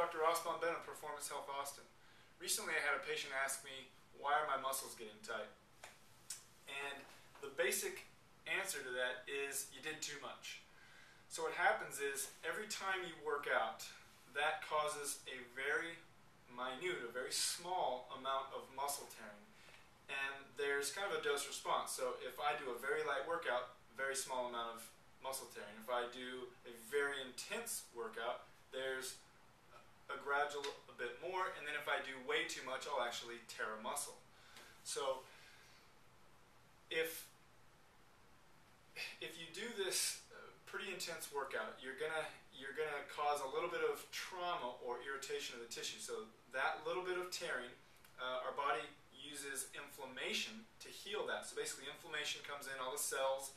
Dr. Osman Ben of Performance Health Austin. Recently I had a patient ask me, why are my muscles getting tight? And the basic answer to that is you did too much. So what happens is every time you work out, that causes a very minute, a very small amount of muscle tearing. And there's kind of a dose response. So if I do a very light workout, very small amount of muscle tearing. If I do a very intense workout, there's a gradual a bit more, and then if I do way too much, I'll actually tear a muscle. So if you do this pretty intense workout, you're gonna cause a little bit of trauma or irritation of the tissue. So that little bit of tearing, our body uses inflammation to heal that. So basically inflammation comes in, all the cells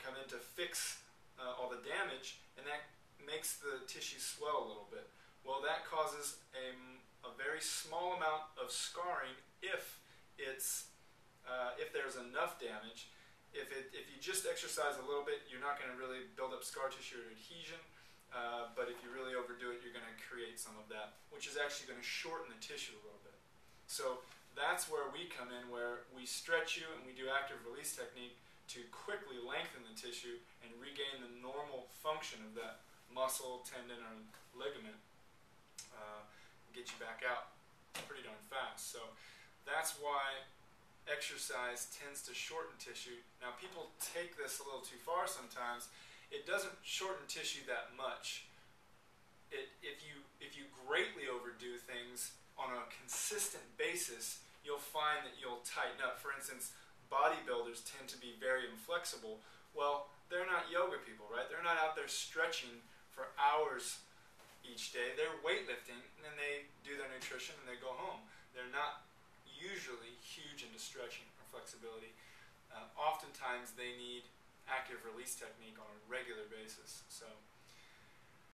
come in to fix all the damage, and that makes the tissue swell a little bit. Well, that causes a very small amount of scarring if there's enough damage. If you just exercise a little bit, you're not going to really build up scar tissue or adhesion, but if you really overdo it, you're going to create some of that, which is actually going to shorten the tissue a little bit. So that's where we come in, where we stretch you and we do active release technique to quickly lengthen the tissue and regain the normal function of that muscle, tendon, or ligament, get you back out pretty darn fast. So that's why exercise tends to shorten tissue. Now people take this a little too far sometimes. It doesn't shorten tissue that much. If you greatly overdo things on a consistent basis, you'll find that you'll tighten up. For instance, bodybuilders tend to be very inflexible. Well, they're not yoga people, right? They're not out there stretching for hours each day. They're weightlifting, and then they do their nutrition and they go home. They're not usually huge into stretching or flexibility. Oftentimes they need active release technique on a regular basis. So